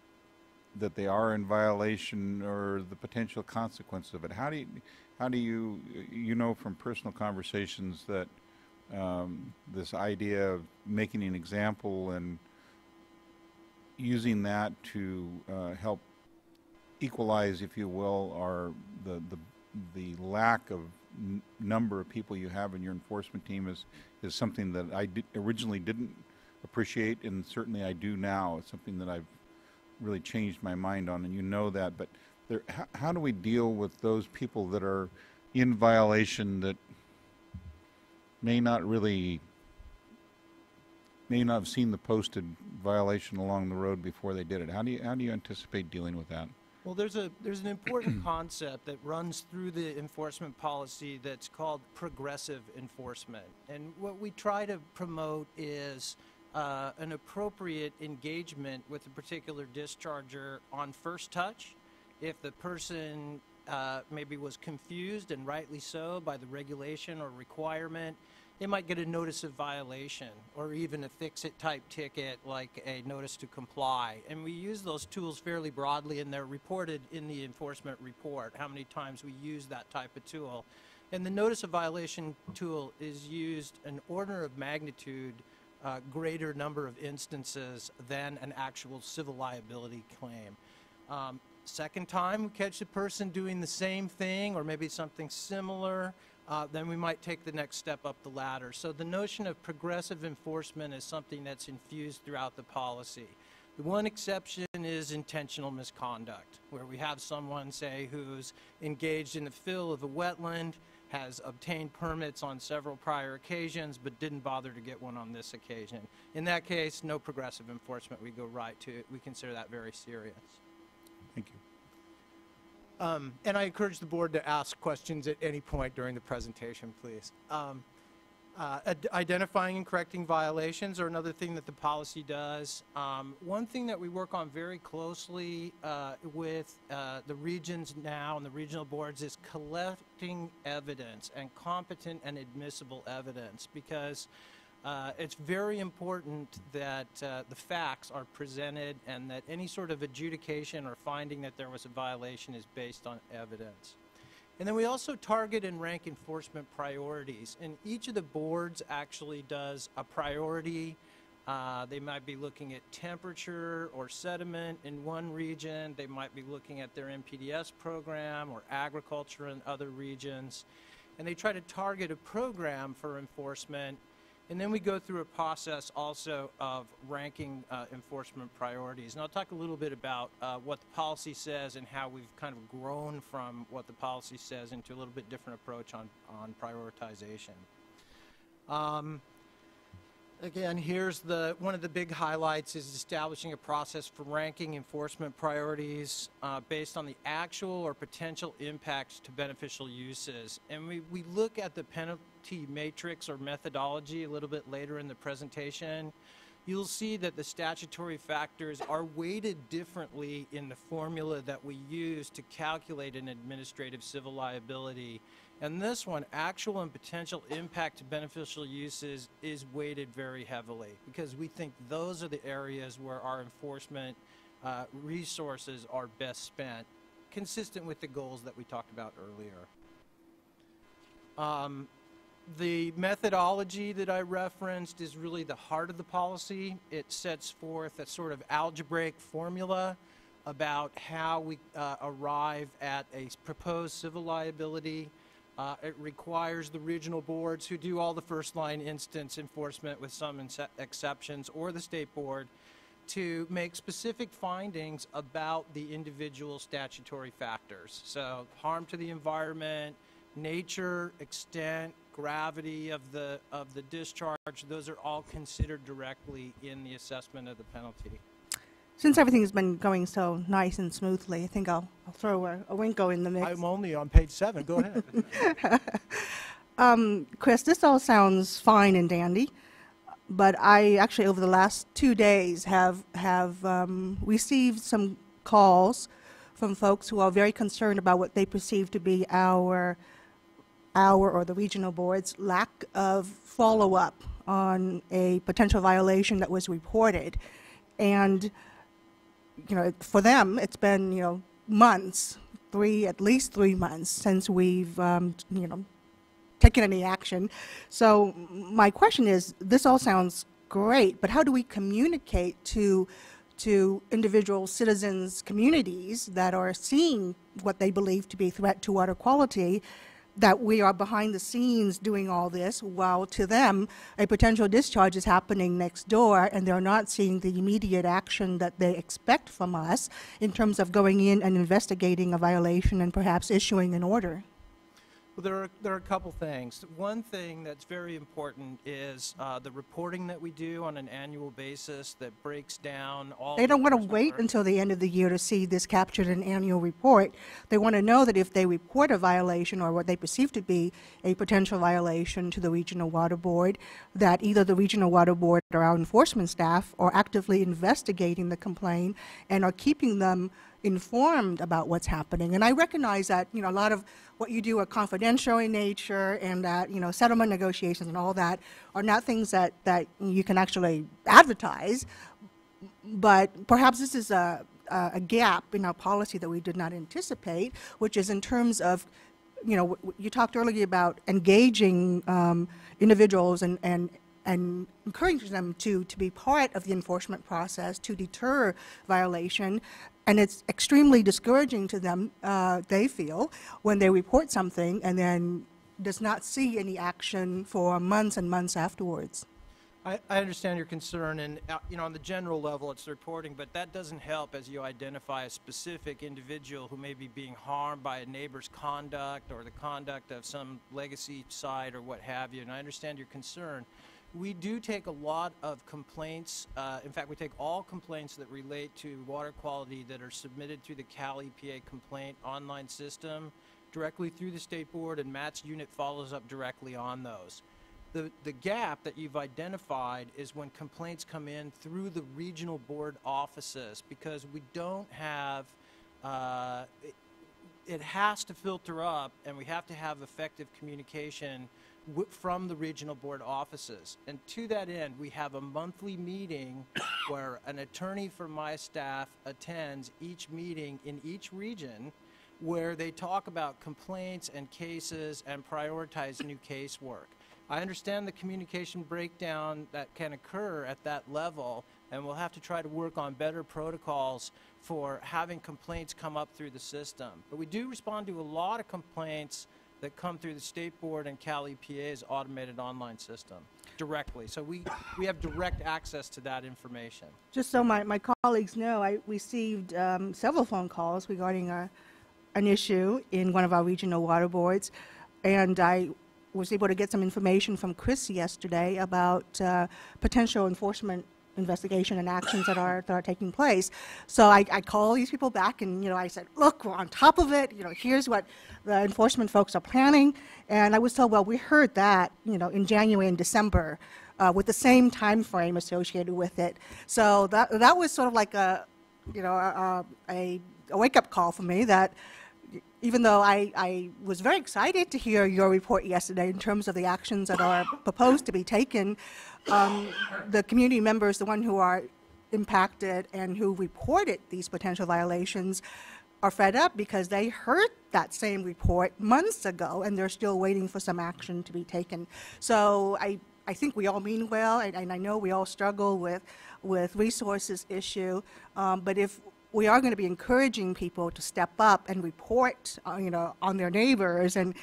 that they are in violation or the potential consequence of it. How do you know from personal conversations that this idea of making an example and using that to help equalize, if you will, or the lack of number of people you have in your enforcement team is something that I originally didn't appreciate, and certainly I do now. It's something that I've really changed my mind on, and you know that. But how do we deal with those people that are in violation that may not really may not have seen the posted violation along the road before they did it. How do you anticipate dealing with that? Well, there's an important concept that runs through the enforcement policy that's called progressive enforcement. And what we try to promote is an appropriate engagement with a particular discharger on first touch. If the person maybe was confused, and rightly so, by the regulation or requirement, they might get a notice of violation or even a fix-it type ticket like a notice to comply. And we use those tools fairly broadly, and they're reported in the enforcement report, how many times we use that type of tool. And the notice of violation tool is used an order of magnitude greater number of instances than an actual civil liability claim. Second time we catch the person doing the same thing or maybe something similar, then we might take the next step up the ladder. So the notion of progressive enforcement is something that's infused throughout the policy. The one exception is intentional misconduct, where we have someone, say, who's engaged in the fill of a wetland, has obtained permits on several prior occasions, but didn't bother to get one on this occasion. In that case, no progressive enforcement. We go right to it. We consider that very serious. Thank you. And I encourage the board to ask questions at any point during the presentation, please. Identifying and correcting violations are another thing that the policy does. One thing that we work on very closely with the regions now and the regional boards is collecting evidence, and competent and admissible evidence, because it's very important that the facts are presented and that any sort of adjudication or finding that there was a violation is based on evidence. And then we also target and rank enforcement priorities. And each of the boards actually does a priority. They might be looking at temperature or sediment in one region. They might be looking at their NPDES program or agriculture in other regions. And they try to target a program for enforcement. And then we go through a process also of ranking enforcement priorities. And I'll talk a little bit about what the policy says and how we've kind of grown from what the policy says into a little bit different approach on prioritization. Again, here's one of the big highlights is establishing a process for ranking enforcement priorities based on the actual or potential impacts to beneficial uses. And we look at the penalty matrix or methodology a little bit later in the presentation. You'll see that the statutory factors are weighted differently in the formula that we use to calculate an administrative civil liability. And this one, actual and potential impact to beneficial uses, is weighted very heavily because we think those are the areas where our enforcement resources are best spent, consistent with the goals that we talked about earlier. The methodology that I referenced is really the heart of the policy. It sets forth a sort of algebraic formula about how we arrive at a proposed civil liability. It requires the regional boards, who do all the first line instance enforcement with some exceptions, or the state board, to make specific findings about the individual statutory factors. So harm to the environment, nature, extent, gravity of the discharge, those are all considered directly in the assessment of the penalty. Since everything's been going so nice and smoothly, I think I'll throw a Winko in the mix. I'm only on page 7. Go ahead. Chris, this all sounds fine and dandy, but I actually, over the last 2 days, have received some calls from folks who are very concerned about what they perceive to be our or the regional board's lack of follow-up on a potential violation that was reported. And for them, it's been, months, at least 3 months since we've, taken any action. So my question is, this all sounds great, but how do we communicate to individual citizens, communities that are seeing what they believe to be a threat to water quality, that we are behind the scenes doing all this, while to them a potential discharge is happening next door and they're not seeing the immediate action that they expect from us in terms of going in and investigating a violation and perhaps issuing an order? Well, there are a couple things. One thing that's very important is the reporting that we do on an annual basis that breaks down all. They don't want to enforcement wait work. until the end of the year to see this captured in an annual report. They want to know that if they report a violation or what they perceive to be a potential violation to the Regional Water Board, that either the Regional Water Board or our enforcement staff are actively investigating the complaint and are keeping them informed about what's happening. And I recognize that, a lot of what you do are confidential in nature, and that, settlement negotiations and all that are not things that you can actually advertise. But perhaps this is a gap in our policy that we did not anticipate, which is in terms of, you talked earlier about engaging individuals and encouraging them to be part of the enforcement process to deter violation. And it's extremely discouraging to them, they feel, when they report something and then does not see any action for months and months afterwards. I understand your concern, and on the general level it's the reporting, but that doesn't help as you identify a specific individual who may be being harmed by a neighbor's conduct or the conduct of some legacy site or what have you, and I understand your concern. We do take a lot of complaints. In fact, we take all complaints that relate to water quality that are submitted through the Cal EPA complaint online system directly through the State Board, and Matt's unit follows up directly on those. The gap that you've identified is when complaints come in through the regional board offices, because we don't have, it has to filter up, and we have to have effective communication from the regional board offices. And to that end, we have a monthly meeting where an attorney from my staff attends each meeting in each region, where they talk about complaints and cases and prioritize new casework. I understand the communication breakdown that can occur at that level, and we'll have to try to work on better protocols for having complaints come up through the system. But we do respond to a lot of complaints that come through the State Board and Cal EPA's automated online system directly. So we have direct access to that information. Just so my colleagues know, I received several phone calls regarding an issue in one of our regional water boards, and I was able to get some information from Chris yesterday about potential enforcement investigation and actions that are taking place. So I call these people back, and I said, look, we're on top of it. Here's what the enforcement folks are planning. And I was told, well, we heard that in January and December with the same time frame associated with it. So that was sort of like a wake-up call for me, that even though I was very excited to hear your report yesterday in terms of the actions that are proposed to be taken, the community members, the one who are impacted and who reported these potential violations, are fed up because they heard that same report months ago and they're still waiting for some action to be taken. So I think we all mean well, and I know we all struggle with resources issue, but if we are going to be encouraging people to step up and report, on their neighbors and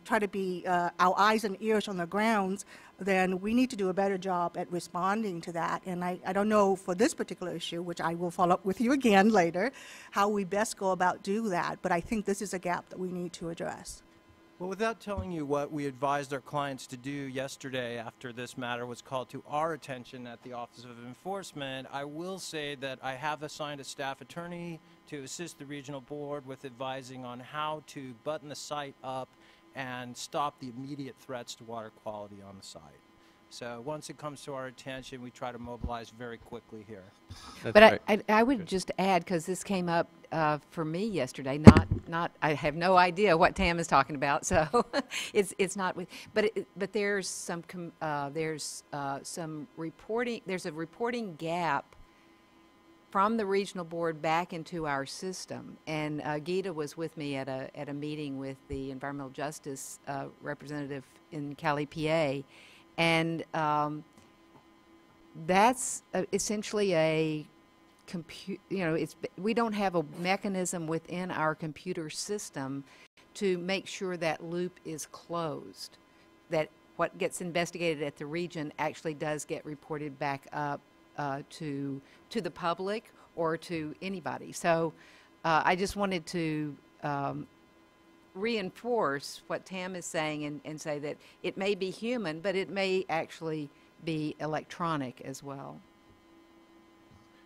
try to be our eyes and ears on the grounds, then we need to do a better job at responding to that. And I don't know for this particular issue, which I will follow up with you again later, how we best go about do that. But I think this is a gap that we need to address. Well, without telling you what we advised our clients to do yesterday after this matter was called to our attention at the Office of Enforcement, I will say that I have assigned a staff attorney to assist the regional board with advising on how to button the site up and stop the immediate threats to water quality on the site. So once it comes to our attention, we try to mobilize very quickly here. That's But right. I would just add, because this came up for me yesterday, not I have no idea what Tam is talking about, so it's not with, but there's some reporting, there's a reporting gap from the regional board back into our system. And Gita was with me at a meeting with the environmental justice representative in Cal EPA, and that's essentially a we don't have a mechanism within our computer system to make sure that loop is closed, that what gets investigated at the region actually does get reported back up to the public or to anybody. So I just wanted to reinforce what Tam is saying and say that it may be human, but it may actually be electronic as well.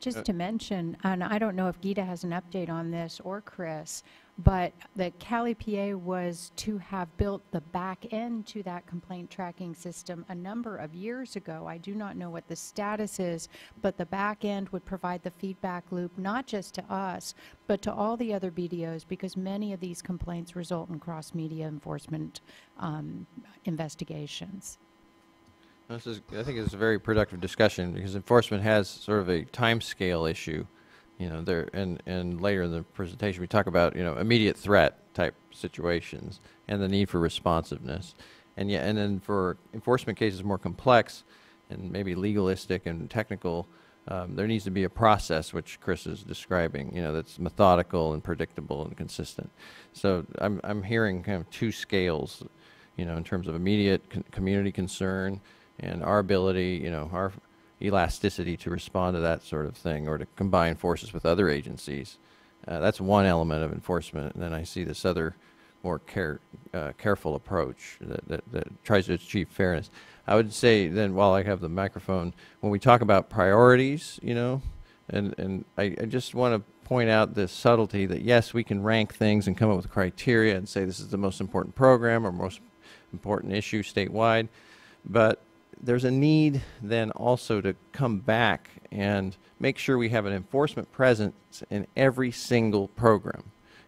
Just to mention, and I don't know if Gita has an update on this or Chris, but the Cali PA was to have built the back end to that complaint tracking system a number of years ago. I do not know what the status is, but the back end would provide the feedback loop, not just to us, but to all the other BDOs, because many of these complaints result in cross-media enforcement investigations. I think it's a very productive discussion because enforcement has sort of a time scale issue, you know, there and later in the presentation we talk about, you know, immediate threat type situations and the need for responsiveness. And then for enforcement cases more complex and maybe legalistic and technical, there needs to be a process which Chris is describing, you know, that's methodical and predictable and consistent. So I'm hearing kind of two scales, you know, in terms of immediate community concern and our ability, you know, our elasticity to respond to that sort of thing or to combine forces with other agencies. That's one element of enforcement. And then I see this other more careful approach that tries to achieve fairness. I would say then, while I have the microphone, when we talk about priorities, you know, and I just want to point out this subtlety that yes, we can rank things and come up with criteria and say this is the most important program or most important issue statewide, but there's a need then also to come back and make sure we have an enforcement presence in every single program.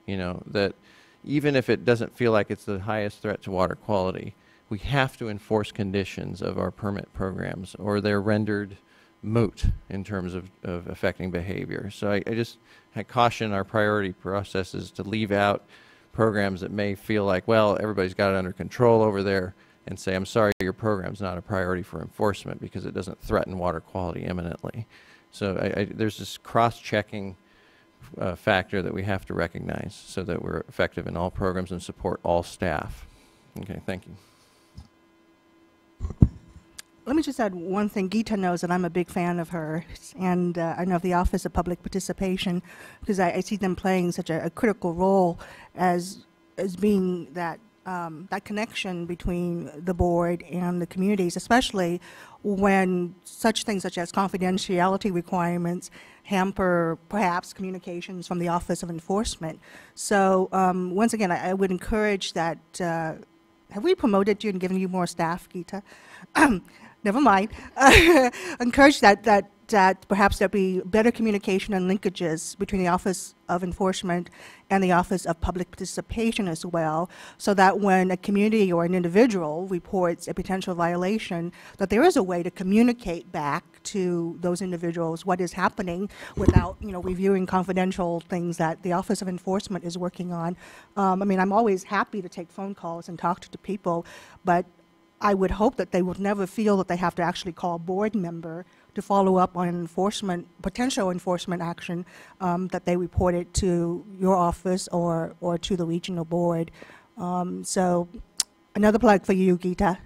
You know, that even if it doesn't feel like it's the highest threat to water quality, we have to enforce conditions of our permit programs or they're rendered moot in terms of affecting behavior. So I caution our priority processes to leave out programs that may feel like, well, everybody's got it under control over there, and say, I'm sorry, your program's not a priority for enforcement because it doesn't threaten water quality imminently. So there's this cross-checking factor that we have to recognize so that we're effective in all programs and support all staff. Okay, thank you. Let me just add one thing. Gita knows that I'm a big fan of hers, and I know of the Office of Public Participation because I see them playing such a critical role as being that that connection between the board and the communities, especially when such things such as confidentiality requirements hamper perhaps communications from the Office of Enforcement. So once again, I would encourage that, have we promoted you and given you more staff, Gita? Never mind. Encourage that perhaps there be better communication and linkages between the Office of Enforcement and the Office of Public Participation as well, so that when a community or an individual reports a potential violation, that there is a way to communicate back to those individuals what is happening without, you know, reviewing confidential things that the Office of Enforcement is working on. I mean, I'm always happy to take phone calls and talk to people, but I would hope that they would never feel that they have to actually call a board member to follow up on enforcement, potential enforcement action that they reported to your office or to the regional board. So another plug for you, Gita.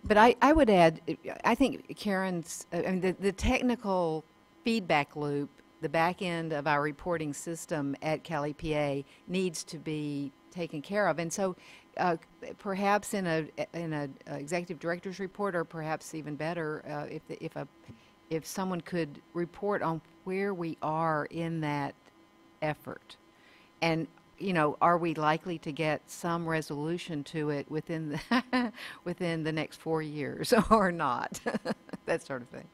But I would add, I think Karen's, I mean, the technical feedback loop, the back end of our reporting system at Cali PA needs to be taken care of. And so perhaps in a executive director's report, or perhaps even better, if someone could report on where we are in that effort, and you know, are we likely to get some resolution to it within the within the next 4 years or not? That sort of thing.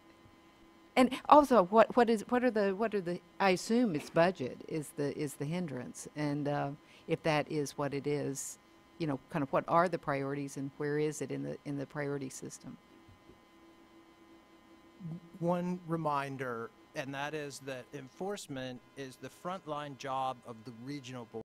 And also, what are the? I assume it's budget is the hindrance, and if that is what it is, you know, kind of what are the priorities and where is it in the priority system? One reminder, and that is that enforcement is the frontline job of the regional board.